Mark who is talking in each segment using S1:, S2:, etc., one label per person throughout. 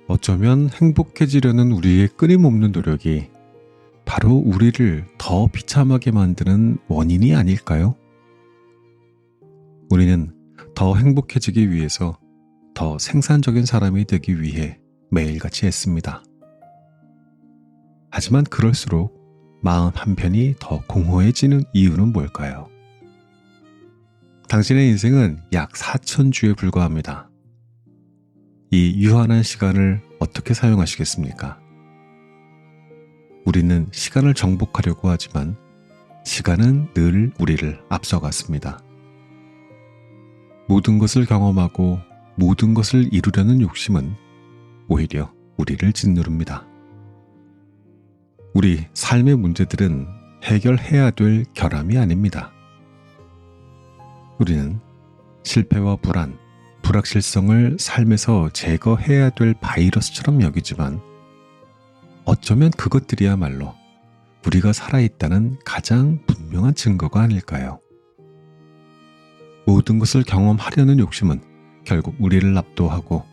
S1: 어쩌면 행복해지려는 우리의 끊임없는 노력이 바로 우리를 더 비참하게 만드는 원인이 아닐까요? 우리는 더 행복해지기 위해서 더 생산적인 사람이 되기 위해 매일같이 애씁니다. 하지만 그럴수록 마음 한편이 더 공허해지는 이유는 뭘까요? 당신의 인생은 약 4,000주에 불과합니다. 이 유한한 시간을 어떻게 사용하시겠습니까? 우리는 시간을 정복하려고 하지만 시간은 늘 우리를 앞서갔습니다. 모든 것을 경험하고 모든 것을 이루려는 욕심은 오히려 우리를 짓누릅니다. 우리 삶의 문제들은 해결해야 될 결함이 아닙니다. 우리는 실패와 불안, 불확실성을 삶에서 제거해야 될 바이러스처럼 여기지만 어쩌면 그것들이야말로 우리가 살아있다는 가장 분명한 증거가 아닐까요? 모든 것을 경험하려는 욕심은 결국 우리를 압도하고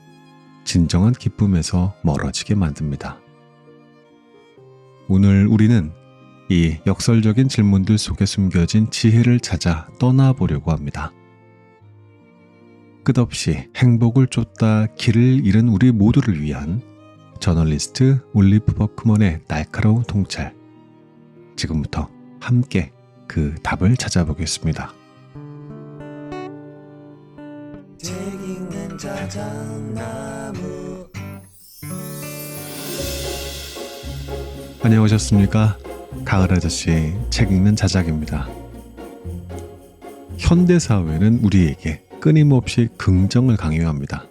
S1: 진정한 기쁨에서 멀어지게 만듭니다. 오늘 우리는 이 역설적인 질문들 속에 숨겨진 지혜를 찾아 떠나보려고 합니다. 끝없이 행복을 쫓다 길을 잃은 우리 모두를 위한 저널리스트 올리브 버크먼의 날카로운 통찰. 지금부터 함께 그 답을 찾아보겠습니다. 책 읽는 자작나무. 안녕하셨습니까? 가을 아저씨 책 읽는 자작입니다. 현대사회는 우리에게 끊임없이 긍정을 강요합니다.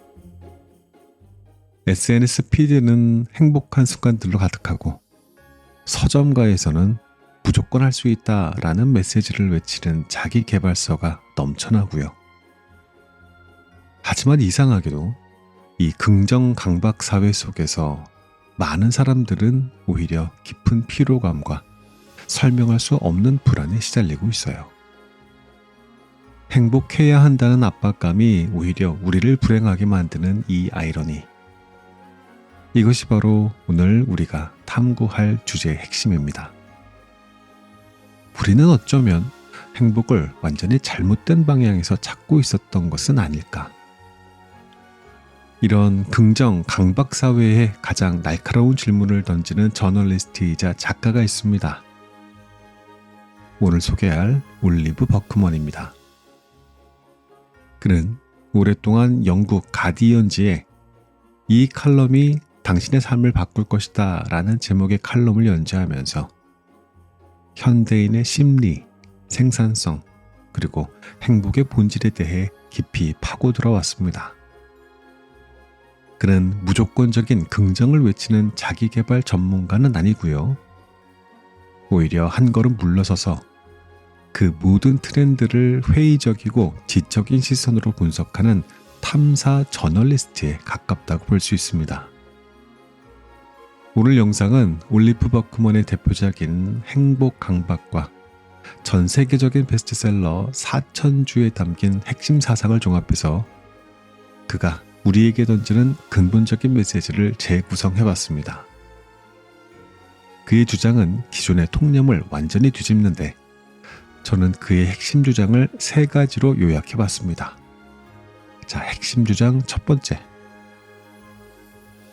S1: SNS 피드는 행복한 순간들로 가득하고 서점가에서는 무조건 할 수 있다라는 메시지를 외치는 자기계발서가 넘쳐나고요. 하지만 이상하게도 이 긍정 강박 사회 속에서 많은 사람들은 오히려 깊은 피로감과 설명할 수 없는 불안에 시달리고 있어요. 행복해야 한다는 압박감이 오히려 우리를 불행하게 만드는 이 아이러니. 이것이 바로 오늘 우리가 탐구할 주제의 핵심입니다. 우리는 어쩌면 행복을 완전히 잘못된 방향에서 찾고 있었던 것은 아닐까. 이런 긍정 강박 사회에 가장 날카로운 질문을 던지는 저널리스트이자 작가가 있습니다. 오늘 소개할 올리브 버크먼입니다. 그는 오랫동안 영국 가디언지에 이 칼럼이 당신의 삶을 바꿀 것이다 라는 제목의 칼럼을 연재하면서 현대인의 심리, 생산성, 그리고 행복의 본질에 대해 깊이 파고들어 왔습니다. 그는 무조건적인 긍정을 외치는 자기계발 전문가는 아니고요. 오히려 한 걸음 물러서서 그 모든 트렌드를 회의적이고 지적인 시선으로 분석하는 탐사 저널리스트에 가깝다고 볼 수 있습니다. 오늘 영상은 올리브 버크먼의 대표작인 행복 강박과 전 세계적인 베스트셀러 4,000주에 담긴 핵심 사상을 종합해서 그가 우리에게 던지는 근본적인 메시지를 재구성해봤습니다. 그의 주장은 기존의 통념을 완전히 뒤집는데 저는 그의 핵심 주장을 3가지로 요약해봤습니다. 자, 핵심 주장 첫 번째.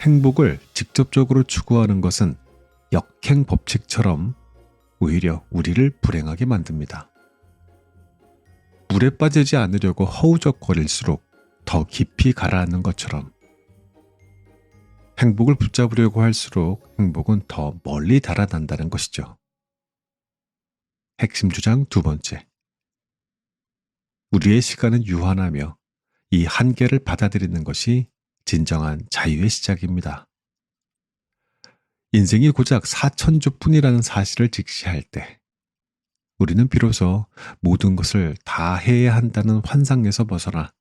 S1: 행복을 직접적으로 추구하는 것은 역행 법칙처럼 오히려 우리를 불행하게 만듭니다. 물에 빠지지 않으려고 허우적거릴수록 더 깊이 가라앉는 것처럼 행복을 붙잡으려고 할수록 행복은 더 멀리 달아난다는 것이죠. 핵심 주장 두 번째. 우리의 시간은 유한하며 이 한계를 받아들이는 것이 진정한 자유의 시작입니다. 인생이 고작 4,000주뿐이라는 사실을 직시할 때 우리는 비로소 모든 것을 다 해야 한다는 환상에서 벗어나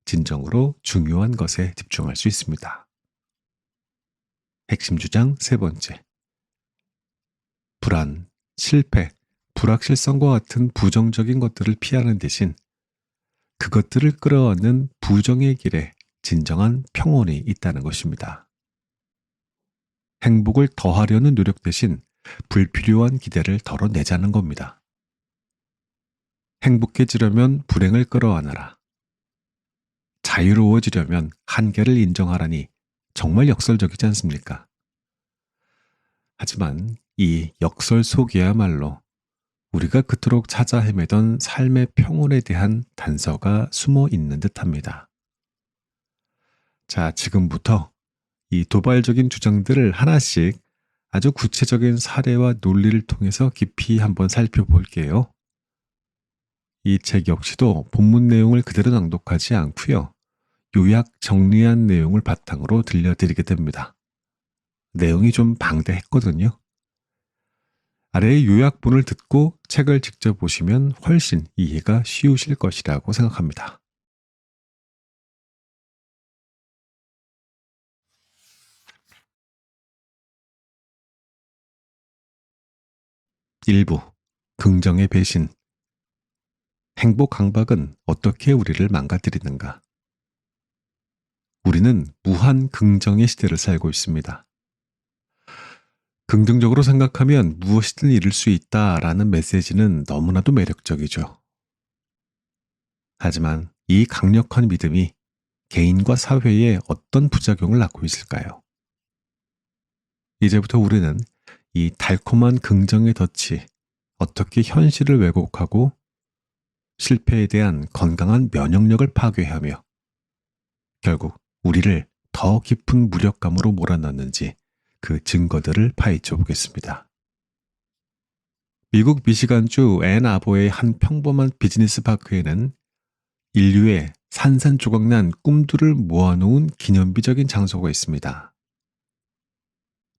S1: 진정으로 중요한 것에 집중할 수 있습니다. 핵심 주장 세 번째. 불안, 실패, 불확실성과 같은 부정적인 것들을 피하는 대신 그것들을 끌어안는 부정의 길에 진정한 평온이 있다는 것입니다. 행복을 더하려는 노력 대신 불필요한 기대를 덜어내자는 겁니다. 행복해지려면 불행을 끌어안아라. 자유로워지려면 한계를 인정하라니 정말 역설적이지 않습니까? 하지만 이 역설 속에야말로 우리가 그토록 찾아 헤매던 삶의 평온에 대한 단서가 숨어 있는 듯합니다. 자, 지금부터 이 도발적인 주장들을 하나씩 아주 구체적인 사례와 논리를 통해서 깊이 한번 살펴볼게요. 이 책 역시도 본문 내용을 그대로 낭독하지 않고요. 요약 정리한 내용을 바탕으로 들려드리게 됩니다. 내용이 좀 방대했거든요. 아래의 요약본을 듣고 책을 직접 보시면 훨씬 이해가 쉬우실 것이라고 생각합니다. 1부 긍정의 배신. 행복 강박은 어떻게 우리를 망가뜨리는가? 우리는 무한 긍정의 시대를 살고 있습니다. 긍정적으로 생각하면 무엇이든 이룰 수 있다라는 메시지는 너무나도 매력적이죠. 하지만 이 강력한 믿음이 개인과 사회에 어떤 부작용을 낳고 있을까요? 이제부터 우리는 이 달콤한 긍정의 덫이 어떻게 현실을 왜곡하고 실패에 대한 건강한 면역력을 파괴하며 결국 우리를 더 깊은 무력감으로 몰아넣는지 그 증거들을 파헤쳐 보겠습니다. 미국 미시간주 앤아버의 한 평범한 비즈니스 파크에는 인류의 산산조각난 꿈들을 모아놓은 기념비적인 장소가 있습니다.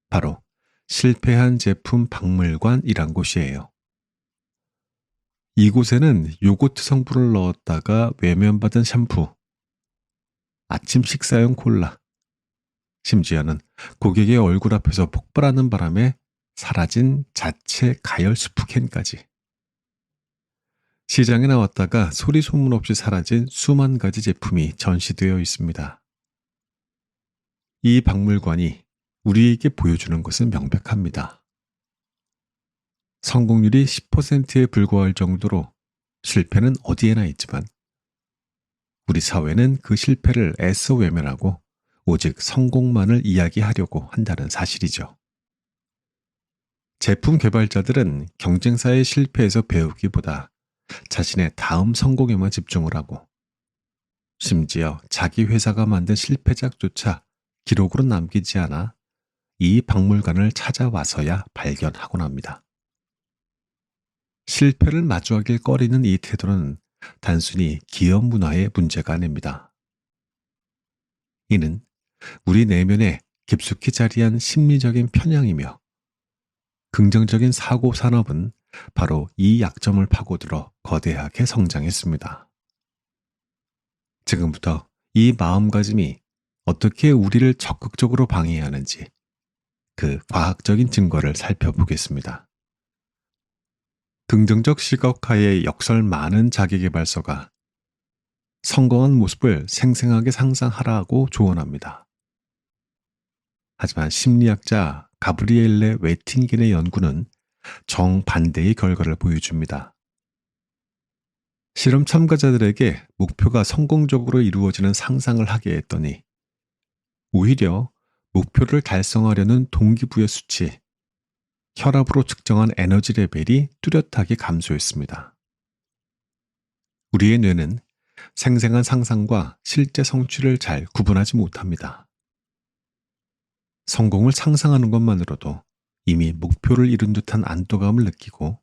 S1: 바로 실패한 제품 박물관이란 곳이에요. 이곳에는 요거트 성분을 넣었다가 외면받은 샴푸, 아침 식사용 콜라, 심지어는 고객의 얼굴 앞에서 폭발하는 바람에 사라진 자체 가열 스프캔까지. 시장에 나왔다가 소리 소문 없이 사라진 수만 가지 제품이 전시되어 있습니다. 이 박물관이 우리에게 보여주는 것은 명백합니다. 성공률이 10%에 불과할 정도로 실패는 어디에나 있지만 우리 사회는 그 실패를 애써 외면하고 오직 성공만을 이야기하려고 한다는 사실이죠. 제품 개발자들은 경쟁사의 실패에서 배우기보다 자신의 다음 성공에만 집중을 하고 심지어 자기 회사가 만든 실패작조차 기록으로 남기지 않아 이 박물관을 찾아와서야 발견하곤 합니다. 실패를 마주하길 꺼리는 이 태도는 단순히 기업 문화의 문제가 아닙니다. 이는 우리 내면에 깊숙이 자리한 심리적인 편향이며 긍정적인 사고 산업은 바로 이 약점을 파고들어 거대하게 성장했습니다. 지금부터 이 마음가짐이 어떻게 우리를 적극적으로 방해하는지 그 과학적인 증거를 살펴보겠습니다. 긍정적 시각하에 역설 많은 자기계발서가 성공한 모습을 생생하게 상상하라고 조언합니다. 하지만 심리학자 가브리엘레 웨팅겐의 연구는 정반대의 결과를 보여줍니다. 실험 참가자들에게 목표가 성공적으로 이루어지는 상상을 하게 했더니 오히려 목표를 달성하려는 동기부여 수치, 혈압으로 측정한 에너지 레벨이 뚜렷하게 감소했습니다. 우리의 뇌는 생생한 상상과 실제 성취를 잘 구분하지 못합니다. 성공을 상상하는 것만으로도 이미 목표를 이룬 듯한 안도감을 느끼고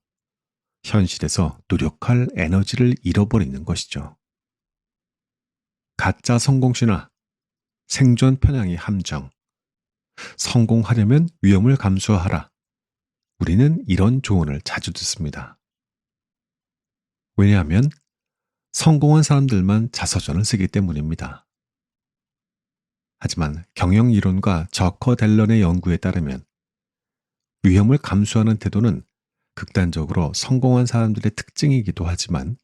S1: 현실에서 노력할 에너지를 잃어버리는 것이죠. 가짜 성공신화, 생존 편향의 함정, 성공하려면 위험을 감수하라. 우리는 이런 조언을 자주 듣습니다. 왜냐하면 성공한 사람들만 자서전을 쓰기 때문입니다. 하지만 경영 이론가 저커 델런의 연구에 따르면 위험을 감수하는 태도는 극단적으로 성공한 사람들의 특징이기도 하지만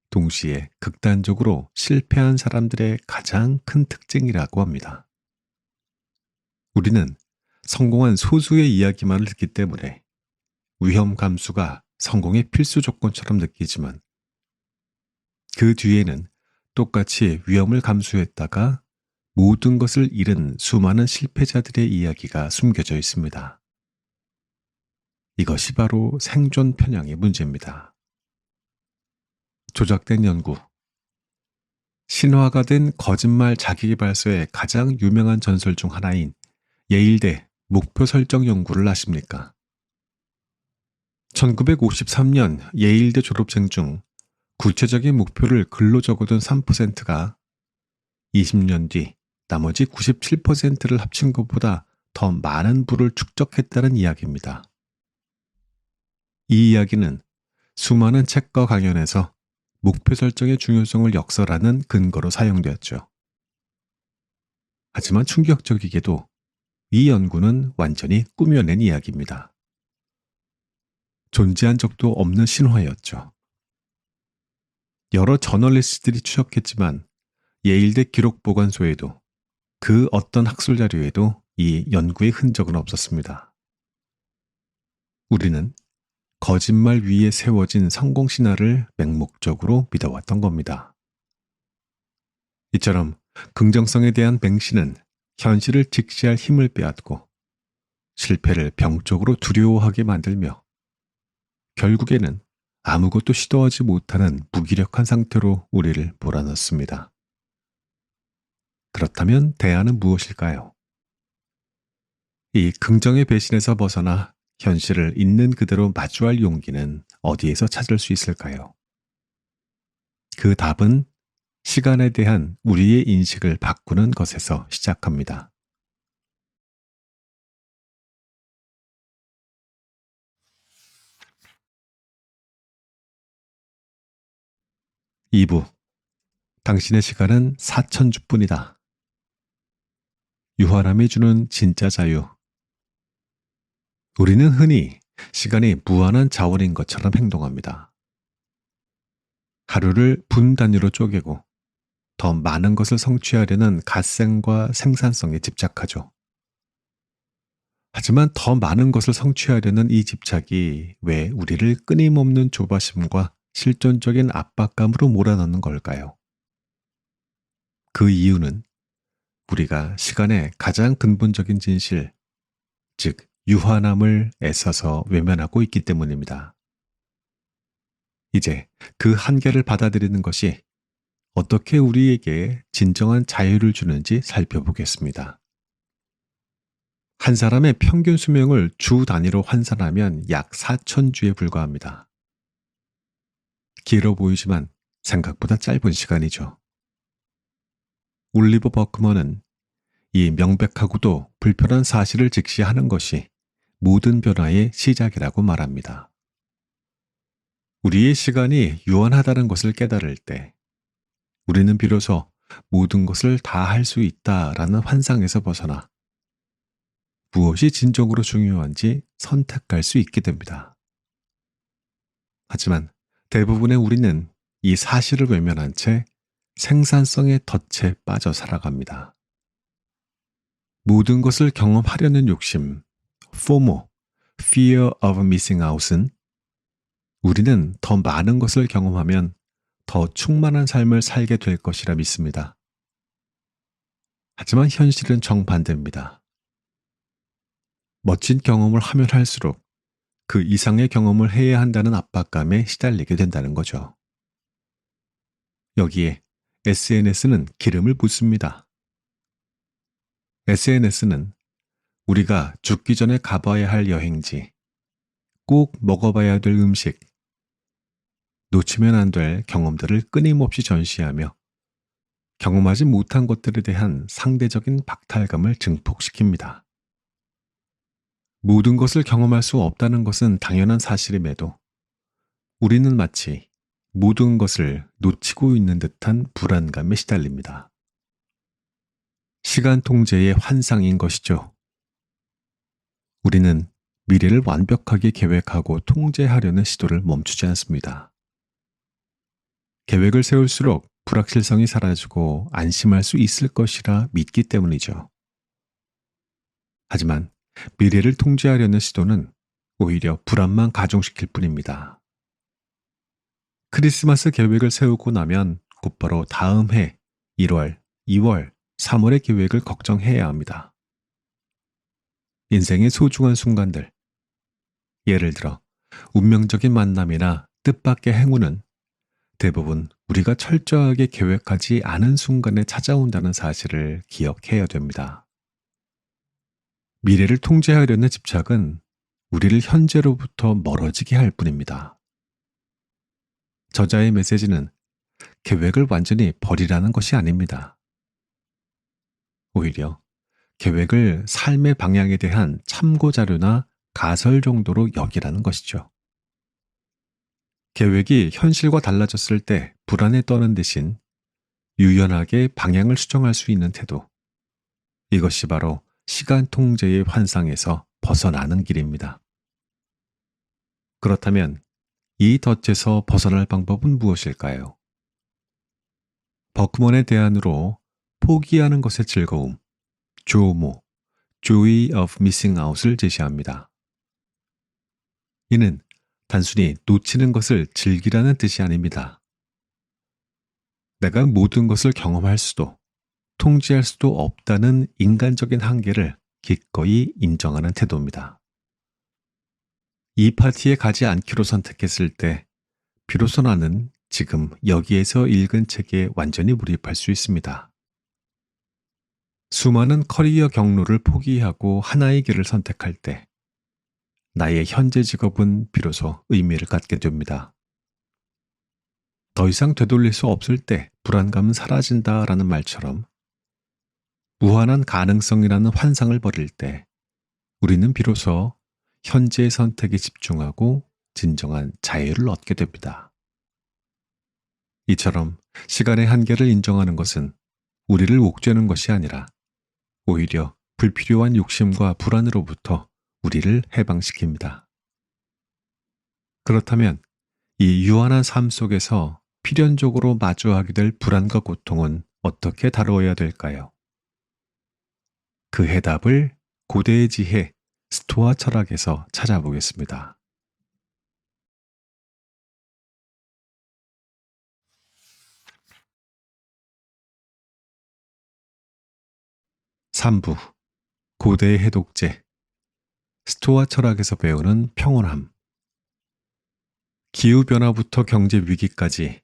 S1: 동시에 극단적으로 실패한 사람들의 가장 큰 특징이라고 합니다. 우리는 성공한 소수의 이야기만을 듣기 때문에 위험 감수가 성공의 필수 조건처럼 느끼지만 그 뒤에는 똑같이 위험을 감수했다가 모든 것을 잃은 수많은 실패자들의 이야기가 숨겨져 있습니다. 이것이 바로 생존 편향의 문제입니다. 조작된 연구. 신화가 된 거짓말 자기계발서의 가장 유명한 전설 중 하나인 예일대 목표 설정 연구를 아십니까? 1953년 예일대 졸업생 중 구체적인 목표를 글로 적어둔 3%가 20년 뒤 나머지 97%를 합친 것보다 더 많은 부를 축적했다는 이야기입니다. 이 이야기는 수많은 책과 강연에서 목표 설정의 중요성을 역설하는 근거로 사용되었죠. 하지만 충격적이게도 이 연구는 완전히 꾸며낸 이야기입니다. 존재한 적도 없는 신화였죠. 여러 저널리스트들이 추적했지만 예일대 기록보관소에도 그 어떤 학술 자료에도 이 연구의 흔적은 없었습니다. 우리는 거짓말 위에 세워진 성공 신화를 맹목적으로 믿어왔던 겁니다. 이처럼 긍정성에 대한 맹신은 현실을 직시할 힘을 빼앗고 실패를 병적으로 두려워하게 만들며 결국에는 아무것도 시도하지 못하는 무기력한 상태로 우리를 몰아넣습니다. 그렇다면 대안은 무엇일까요? 이 긍정의 배신에서 벗어나 현실을 있는 그대로 마주할 용기는 어디에서 찾을 수 있을까요? 그 답은 시간에 대한 우리의 인식을 바꾸는 것에서 시작합니다. 2부. 당신의 시간은 4,000주뿐이다. 유한함이 주는 진짜 자유. 우리는 흔히 시간이 무한한 자원인 것처럼 행동합니다. 하루를 분 단위로 쪼개고 더 많은 것을 성취하려는 갓생과 생산성에 집착하죠. 하지만 더 많은 것을 성취하려는 이 집착이 왜 우리를 끊임없는 조바심과 실존적인 압박감으로 몰아넣는 걸까요? 그 이유는 우리가 시간의 가장 근본적인 진실, 즉 유한함을 애써서 외면하고 있기 때문입니다. 이제 그 한계를 받아들이는 것이 어떻게 우리에게 진정한 자유를 주는지 살펴보겠습니다. 한 사람의 평균 수명을 주 단위로 환산하면 약 4,000주에 불과합니다. 길어 보이지만 생각보다 짧은 시간이죠. 올리버 버크먼은 이 명백하고도 불편한 사실을 직시하는 것이 모든 변화의 시작이라고 말합니다. 우리의 시간이 유한하다는 것을 깨달을 때 우리는 비로소 모든 것을 다 할 수 있다라는 환상에서 벗어나 무엇이 진정으로 중요한지 선택할 수 있게 됩니다. 하지만 대부분의 우리는 이 사실을 외면한 채 생산성의 덫에 빠져 살아갑니다. 모든 것을 경험하려는 욕심, FOMO, Fear of Missing Out은 우리는 더 많은 것을 경험하면 더 충만한 삶을 살게 될 것이라 믿습니다. 하지만 현실은 정반대입니다. 멋진 경험을 하면 할수록 그 이상의 경험을 해야 한다는 압박감에 시달리게 된다는 거죠. 여기에 SNS는 기름을 붓습니다. SNS는 우리가 죽기 전에 가봐야 할 여행지, 꼭 먹어봐야 될 음식, 놓치면 안 될 경험들을 끊임없이 전시하며 경험하지 못한 것들에 대한 상대적인 박탈감을 증폭시킵니다. 모든 것을 경험할 수 없다는 것은 당연한 사실임에도 우리는 마치 모든 것을 놓치고 있는 듯한 불안감에 시달립니다. 시간 통제의 환상인 것이죠. 우리는 미래를 완벽하게 계획하고 통제하려는 시도를 멈추지 않습니다. 계획을 세울수록 불확실성이 사라지고 안심할 수 있을 것이라 믿기 때문이죠. 하지만 미래를 통제하려는 시도는 오히려 불안만 가중시킬 뿐입니다. 크리스마스 계획을 세우고 나면 곧바로 다음 해 1월, 2월, 3월의 계획을 걱정해야 합니다. 인생의 소중한 순간들, 예를 들어 운명적인 만남이나 뜻밖의 행운은 대부분 우리가 철저하게 계획하지 않은 순간에 찾아온다는 사실을 기억해야 됩니다. 미래를 통제하려는 집착은 우리를 현재로부터 멀어지게 할 뿐입니다. 저자의 메시지는 계획을 완전히 버리라는 것이 아닙니다. 오히려 계획을 삶의 방향에 대한 참고 자료나 가설 정도로 여기라는 것이죠. 계획이 현실과 달라졌을 때 불안에 떠는 대신 유연하게 방향을 수정할 수 있는 태도. 이것이 바로 시간 통제의 환상에서 벗어나는 길입니다. 그렇다면 이 덫에서 벗어날 방법은 무엇일까요? 버크먼의 대안으로 포기하는 것의 즐거움, 조모, Joy of Missing Out을 제시합니다. 이는 단순히 놓치는 것을 즐기라는 뜻이 아닙니다. 내가 모든 것을 경험할 수도, 통제할 수도 없다는 인간적인 한계를 기꺼이 인정하는 태도입니다. 이 파티에 가지 않기로 선택했을 때, 비로소 나는 지금 여기에서 읽은 책에 완전히 몰입할 수 있습니다. 수많은 커리어 경로를 포기하고 하나의 길을 선택할 때, 나의 현재 직업은 비로소 의미를 갖게 됩니다. 더 이상 되돌릴 수 없을 때 불안감은 사라진다라는 말처럼 무한한 가능성이라는 환상을 버릴 때 우리는 비로소 현재의 선택에 집중하고 진정한 자유를 얻게 됩니다. 이처럼 시간의 한계를 인정하는 것은 우리를 옥죄는 것이 아니라 오히려 불필요한 욕심과 불안으로부터 우리를 해방시킵니다. 그렇다면 이 유한한 삶 속에서 필연적으로 마주하게 될 불안과 고통은 어떻게 다루어야 될까요? 그 해답을 고대의 지혜, 스토아 철학에서 찾아보겠습니다. 3부 고대의 해독제 스토아 철학에서 배우는 평온함. 기후변화부터 경제 위기까지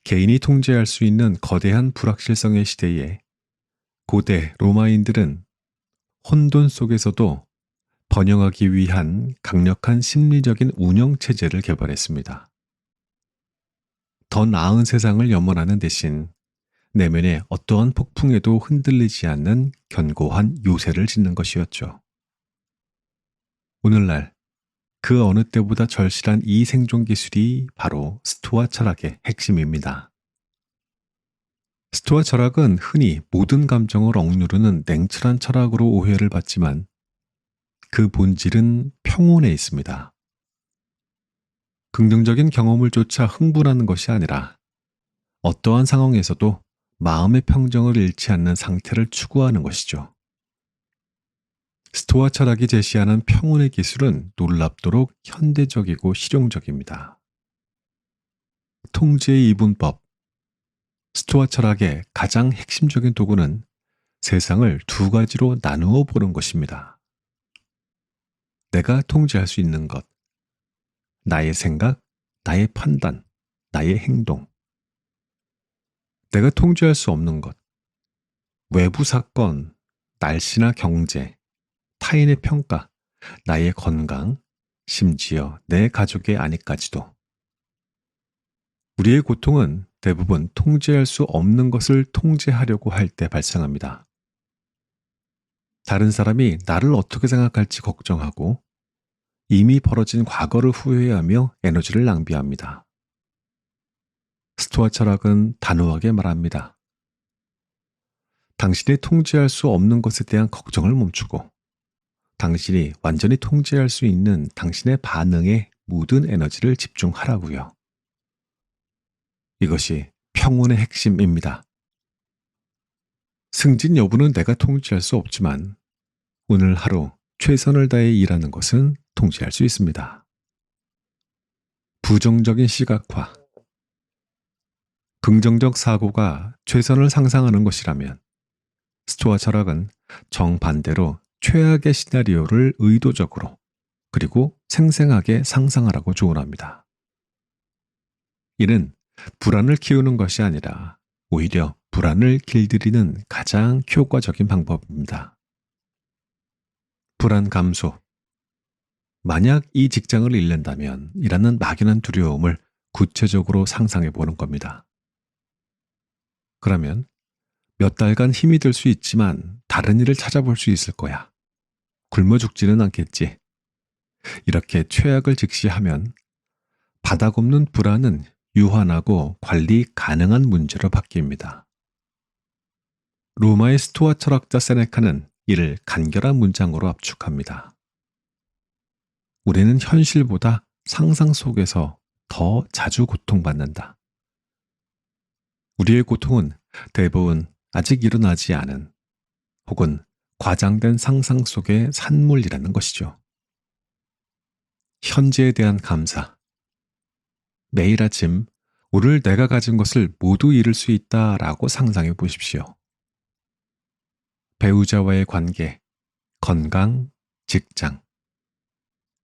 S1: 개인이 통제할 수 있는 거대한 불확실성의 시대에 고대 로마인들은 혼돈 속에서도 번영하기 위한 강력한 심리적인 운영체제를 개발했습니다. 더 나은 세상을 염원하는 대신 내면의 어떠한 폭풍에도 흔들리지 않는 견고한 요새를 짓는 것이었죠. 오늘날 그 어느 때보다 절실한 이 생존 기술이 바로 스토아 철학의 핵심입니다. 스토아 철학은 흔히 모든 감정을 억누르는 냉철한 철학으로 오해를 받지만 그 본질은 평온에 있습니다. 긍정적인 경험을 쫓아 흥분하는 것이 아니라 어떠한 상황에서도 마음의 평정을 잃지 않는 상태를 추구하는 것이죠. 스토아 철학이 제시하는 평온의 기술은 놀랍도록 현대적이고 실용적입니다. 통제의 이분법. 스토아 철학의 가장 핵심적인 도구는 세상을 두 가지로 나누어 보는 것입니다. 내가 통제할 수 있는 것, 나의 생각, 나의 판단, 나의 행동. 내가 통제할 수 없는 것, 외부 사건, 날씨나 경제, 타인의 평가, 나의 건강, 심지어 내 가족의 안위까지도. 우리의 고통은 대부분 통제할 수 없는 것을 통제하려고 할 때 발생합니다. 다른 사람이 나를 어떻게 생각할지 걱정하고 이미 벌어진 과거를 후회하며 에너지를 낭비합니다. 스토아 철학은 단호하게 말합니다. 당신이 통제할 수 없는 것에 대한 걱정을 멈추고 당신이 완전히 통제할 수 있는 당신의 반응에 모든 에너지를 집중하라고요. 이것이 평온의 핵심입니다. 승진 여부는 내가 통제할 수 없지만 오늘 하루 최선을 다해 일하는 것은 통제할 수 있습니다. 부정적인 시각화. 긍정적 사고가 최선을 상상하는 것이라면 스토아 철학은 정반대로 최악의 시나리오를 의도적으로 그리고 생생하게 상상하라고 조언합니다. 이는 불안을 키우는 것이 아니라 오히려 불안을 길들이는 가장 효과적인 방법입니다. 불안 감소. 만약 이 직장을 잃는다면 이라는 막연한 두려움을 구체적으로 상상해 보는 겁니다. 그러면 몇 달간 힘이 들 수 있지만 다른 일을 찾아볼 수 있을 거야. 굶어 죽지는 않겠지. 이렇게 최악을 직시하면 바닥 없는 불안은 유한하고 관리 가능한 문제로 바뀝니다. 로마의 스토아 철학자 세네카는 이를 간결한 문장으로 압축합니다. 우리는 현실보다 상상 속에서 더 자주 고통받는다. 우리의 고통은 대부분 아직 일어나지 않은 혹은 과장된 상상 속의 산물이라는 것이죠. 현재에 대한 감사. 매일 아침 오늘 내가 가진 것을 모두 잃을 수 있다라고 상상해 보십시오. 배우자와의 관계, 건강, 직장.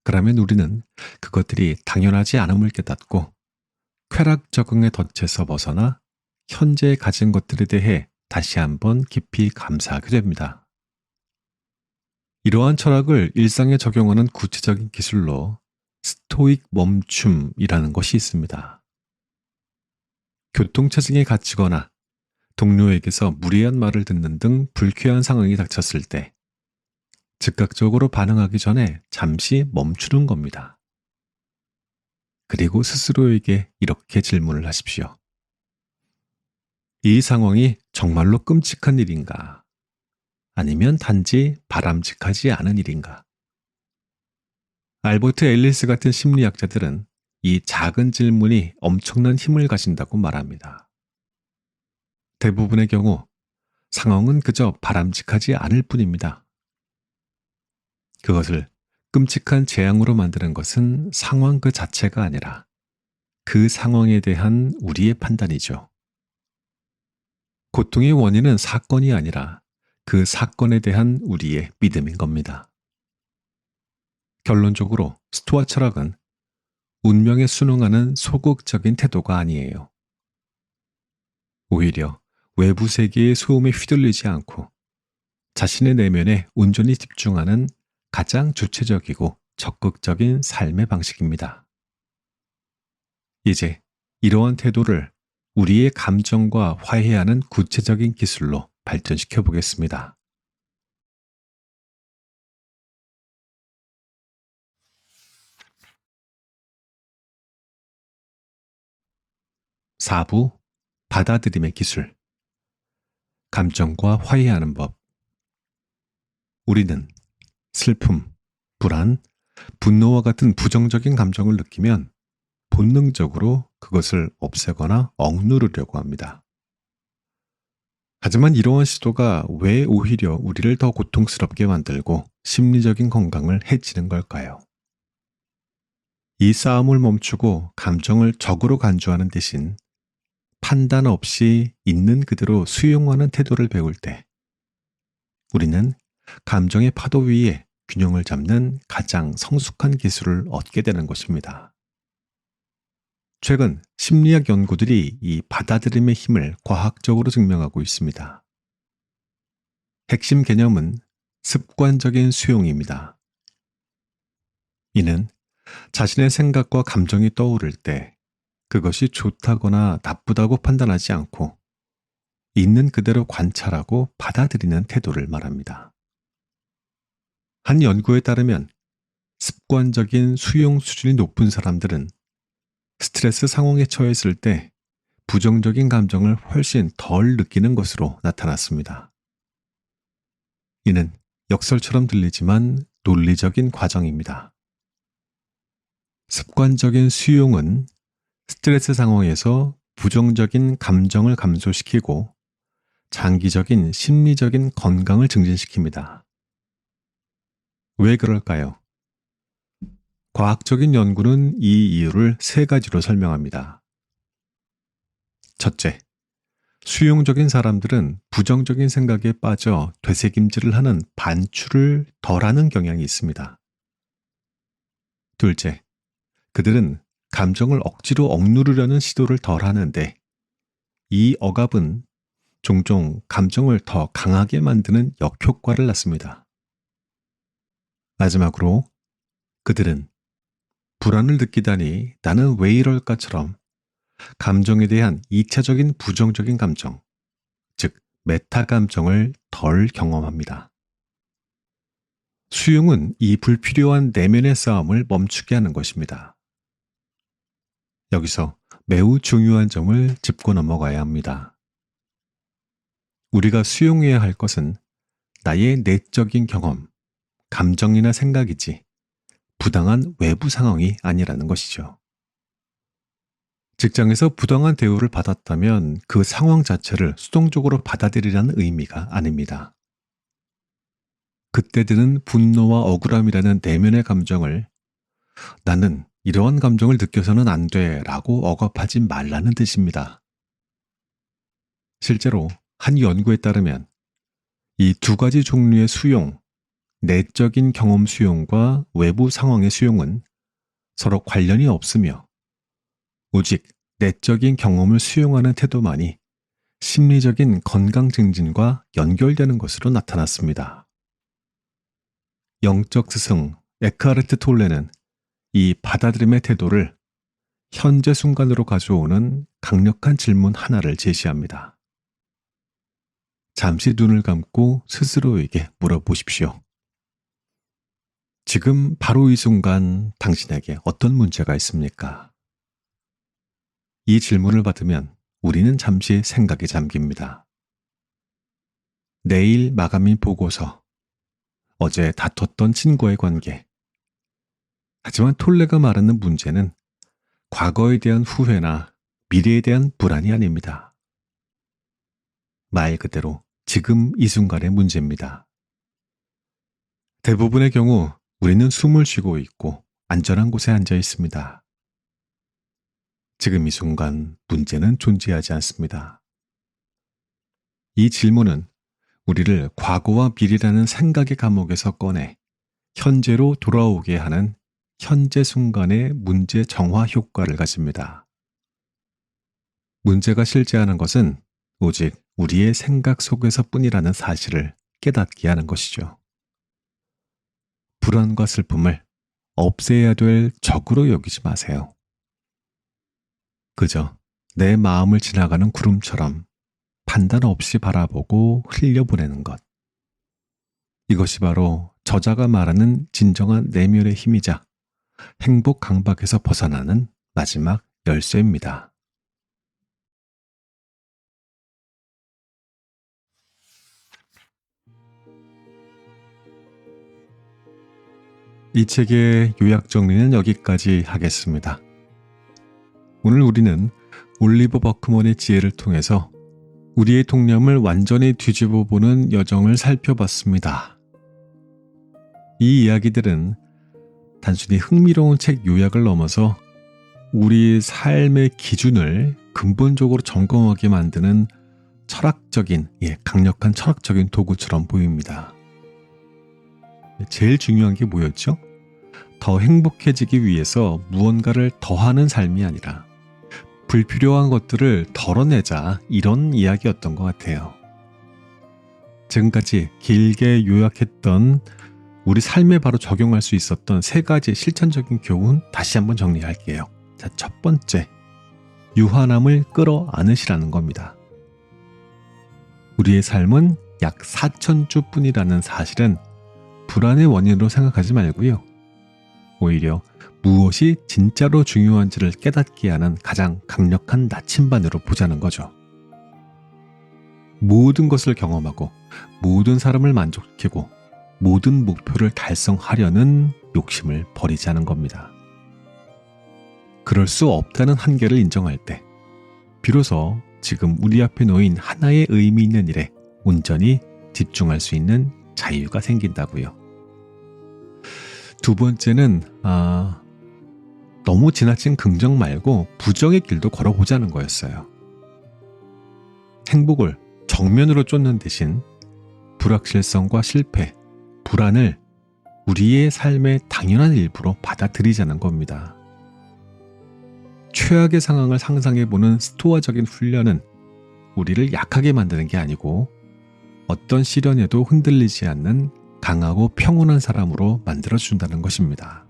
S1: 그러면 우리는 그것들이 당연하지 않음을 깨닫고 쾌락 적응의 덫에서 벗어나 현재 가진 것들에 대해 다시 한번 깊이 감사하게 됩니다. 이러한 철학을 일상에 적용하는 구체적인 기술로 스토익 멈춤이라는 것이 있습니다. 교통체증에 갇히거나 동료에게서 무례한 말을 듣는 등 불쾌한 상황이 닥쳤을 때 즉각적으로 반응하기 전에 잠시 멈추는 겁니다. 그리고 스스로에게 이렇게 질문을 하십시오. 이 상황이 정말로 끔찍한 일인가? 아니면 단지 바람직하지 않은 일인가? 알버트 앨리스 같은 심리학자들은 이 작은 질문이 엄청난 힘을 가진다고 말합니다. 대부분의 경우 상황은 그저 바람직하지 않을 뿐입니다. 그것을 끔찍한 재앙으로 만드는 것은 상황 그 자체가 아니라 그 상황에 대한 우리의 판단이죠. 고통의 원인은 사건이 아니라 그 사건에 대한 우리의 믿음인 겁니다. 결론적으로 스토아 철학은 운명에 순응하는 소극적인 태도가 아니에요. 오히려 외부 세계의 소음에 휘둘리지 않고 자신의 내면에 온전히 집중하는 가장 주체적이고 적극적인 삶의 방식입니다. 이제 이러한 태도를 우리의 감정과 화해하는 구체적인 기술로 발전시켜 보겠습니다. 4부 받아들임의 기술. 감정과 화해하는 법. 우리는 슬픔, 불안, 분노와 같은 부정적인 감정을 느끼면 본능적으로 그것을 없애거나 억누르려고 합니다. 하지만 이러한 시도가 왜 오히려 우리를 더 고통스럽게 만들고 심리적인 건강을 해치는 걸까요? 이 싸움을 멈추고 감정을 적으로 간주하는 대신 판단 없이 있는 그대로 수용하는 태도를 배울 때 우리는 감정의 파도 위에 균형을 잡는 가장 성숙한 기술을 얻게 되는 것입니다. 최근 심리학 연구들이 이 받아들임의 힘을 과학적으로 증명하고 있습니다. 핵심 개념은 습관적인 수용입니다. 이는 자신의 생각과 감정이 떠오를 때 그것이 좋다거나 나쁘다고 판단하지 않고 있는 그대로 관찰하고 받아들이는 태도를 말합니다. 한 연구에 따르면 습관적인 수용 수준이 높은 사람들은 스트레스 상황에 처했을 때 부정적인 감정을 훨씬 덜 느끼는 것으로 나타났습니다. 이는 역설처럼 들리지만 논리적인 과정입니다. 습관적인 수용은 스트레스 상황에서 부정적인 감정을 감소시키고 장기적인 심리적인 건강을 증진시킵니다. 왜 그럴까요? 과학적인 연구는 이 이유를 세 가지로 설명합니다. 첫째, 수용적인 사람들은 부정적인 생각에 빠져 되새김질을 하는 반추를 덜하는 경향이 있습니다. 둘째, 그들은 감정을 억지로 억누르려는 시도를 덜 하는데 이 억압은 종종 감정을 더 강하게 만드는 역효과를 낳습니다. 마지막으로 그들은 불안을 느끼다니 나는 왜 이럴까처럼 감정에 대한 2차적인 부정적인 감정, 즉 메타 감정을 덜 경험합니다. 수용은 이 불필요한 내면의 싸움을 멈추게 하는 것입니다. 여기서 매우 중요한 점을 짚고 넘어가야 합니다. 우리가 수용해야 할 것은 나의 내적인 경험, 감정이나 생각이지 부당한 외부 상황이 아니라는 것이죠. 직장에서 부당한 대우를 받았다면 그 상황 자체를 수동적으로 받아들이라는 의미가 아닙니다. 그때 드는 분노와 억울함이라는 내면의 감정을 나는 이러한 감정을 느껴서는 안 돼 라고 억압하지 말라는 뜻입니다. 실제로 한 연구에 따르면 이 두 가지 종류의 수용, 내적인 경험 수용과 외부 상황의 수용은 서로 관련이 없으며 오직 내적인 경험을 수용하는 태도만이 심리적인 건강 증진과 연결되는 것으로 나타났습니다. 영적 스승 에크하르트 톨레는 이 받아들임의 태도를 현재 순간으로 가져오는 강력한 질문 하나를 제시합니다. 잠시 눈을 감고 스스로에게 물어보십시오. 지금 바로 이 순간 당신에게 어떤 문제가 있습니까? 이 질문을 받으면 우리는 잠시 생각에 잠깁니다. 내일 마감인 보고서, 어제 다퉜던 친구의 관계. 하지만 톨레가 말하는 문제는 과거에 대한 후회나 미래에 대한 불안이 아닙니다. 말 그대로 지금 이 순간의 문제입니다. 대부분의 경우 우리는 숨을 쉬고 있고 안전한 곳에 앉아 있습니다. 지금 이 순간 문제는 존재하지 않습니다. 이 질문은 우리를 과거와 미래라는 생각의 감옥에서 꺼내 현재로 돌아오게 하는 현재 순간의 문제 정화 효과를 가집니다. 문제가 실제하는 것은 오직 우리의 생각 속에서 뿐이라는 사실을 깨닫게 하는 것이죠. 불안과 슬픔을 없애야 될 적으로 여기지 마세요. 그저 내 마음을 지나가는 구름처럼 판단 없이 바라보고 흘려보내는 것. 이것이 바로 저자가 말하는 진정한 내면의 힘이자 행복 강박에서 벗어나는 마지막 열쇠입니다. 이 책의 요약 정리는 여기까지 하겠습니다. 오늘 우리는 올리버 버크먼의 지혜를 통해서 우리의 통념을 완전히 뒤집어 보는 여정을 살펴봤습니다. 이 이야기들은 단순히 흥미로운 책 요약을 넘어서 우리 삶의 기준을 근본적으로 점검하게 만드는 철학적인, 강력한 철학적인 도구처럼 보입니다. 제일 중요한 게 뭐였죠? 더 행복해지기 위해서 무언가를 더하는 삶이 아니라 불필요한 것들을 덜어내자, 이런 이야기였던 것 같아요. 지금까지 길게 요약했던 우리 삶에 바로 적용할 수 있었던 세 가지 실천적인 교훈 다시 한번 정리할게요. 자, 첫 번째, 유한함을 끌어안으시라는 겁니다. 우리의 삶은 약 4,000주 뿐이라는 사실은 불안의 원인으로 생각하지 말고요. 오히려 무엇이 진짜로 중요한지를 깨닫게 하는 가장 강력한 나침반으로 보자는 거죠. 모든 것을 경험하고 모든 사람을 만족시키고 모든 목표를 달성하려는 욕심을 버리자는 겁니다. 그럴 수 없다는 한계를 인정할 때 비로소 지금 우리 앞에 놓인 하나의 의미 있는 일에 온전히 집중할 수 있는 자유가 생긴다고요. 두 번째는 너무 지나친 긍정 말고 부정의 길도 걸어보자는 거였어요. 행복을 정면으로 쫓는 대신 불확실성과 실패, 불안을 우리의 삶의 당연한 일부로 받아들이자는 겁니다. 최악의 상황을 상상해보는 스토아적인 훈련은 우리를 약하게 만드는 게 아니고 어떤 시련에도 흔들리지 않는 강하고 평온한 사람으로 만들어준다는 것입니다.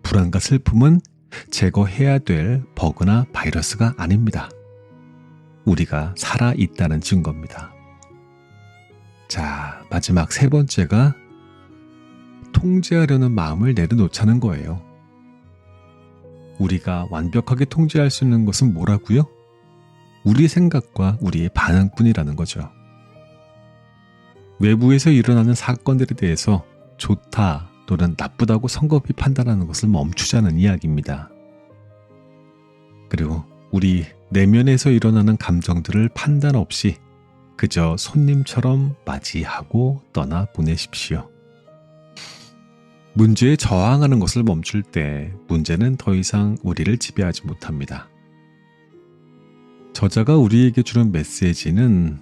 S1: 불안과 슬픔은 제거해야 될 버그나 바이러스가 아닙니다. 우리가 살아있다는 증거입니다. 자, 마지막 세 번째가 통제하려는 마음을 내려놓자는 거예요. 우리가 완벽하게 통제할 수 있는 것은 뭐라고요? 우리 생각과 우리의 반응뿐이라는 거죠. 외부에서 일어나는 사건들에 대해서 좋다 또는 나쁘다고 성급히 판단하는 것을 멈추자는 이야기입니다. 그리고 우리 내면에서 일어나는 감정들을 판단 없이 그저 손님처럼 맞이하고 떠나보내십시오. 문제에 저항하는 것을 멈출 때 문제는 더 이상 우리를 지배하지 못합니다. 저자가 우리에게 주는 메시지는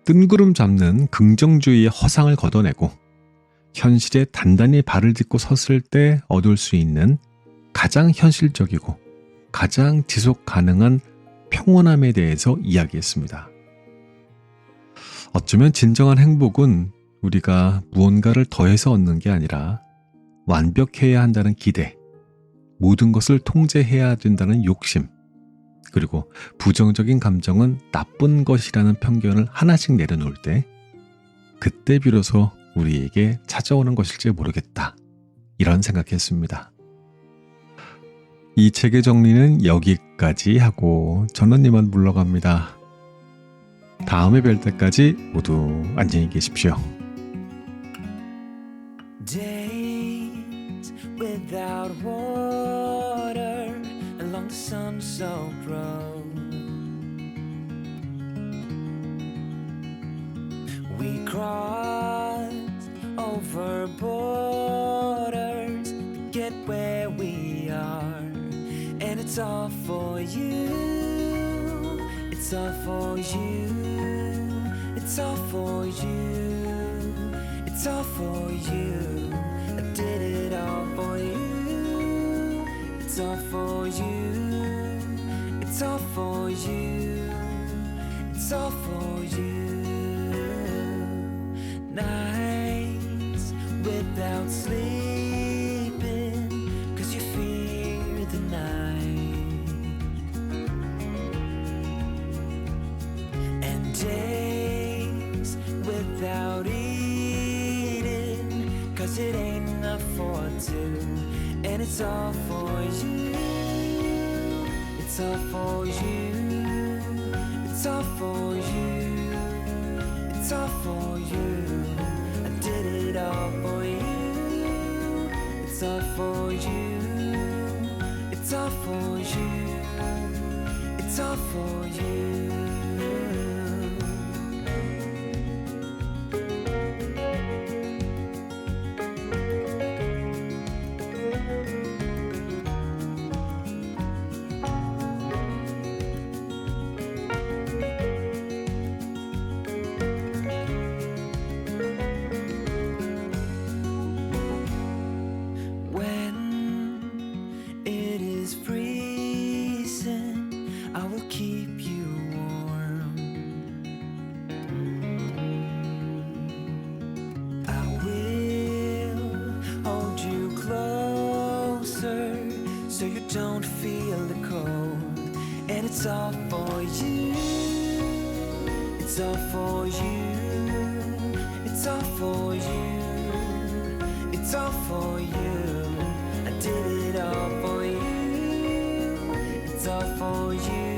S1: 뜬구름 잡는 긍정주의의 허상을 걷어내고 현실에 단단히 발을 딛고 섰을 때 얻을 수 있는 가장 현실적이고 가장 지속 가능한 평온함에 대해서 이야기했습니다. 어쩌면 진정한 행복은 우리가 무언가를 더해서 얻는 게 아니라 완벽해야 한다는 기대, 모든 것을 통제해야 된다는 욕심, 그리고 부정적인 감정은 나쁜 것이라는 편견을 하나씩 내려놓을 때 그때 비로소 우리에게 찾아오는 것일지 모르겠다. 이런 생각했습니다. 이 책의 정리는 여기까지 하고 저는 이만 물러갑니다. 다음에 뵐 때까지 모두 안녕히 계십시오.
S2: Days without water along the sun-soaked road. We crossed over borders to get where we are, and it's all for you. It's all for you. It's all for you. It's all for you. I did it all for you. It's all for you. It's all for you. It's all for you. Nights without sleeping 'cause you fear the night, and days without eating 'cause it ain't enough for two, and it's all for you. It's all for you. It's all for you. It's all for you. I did it all for you. It's all for you. It's all for you. It's all for you. So you don't feel the cold, and it's all for you. It's all for you. It's all for you. It's all for you. I did it all for you. It's all for you.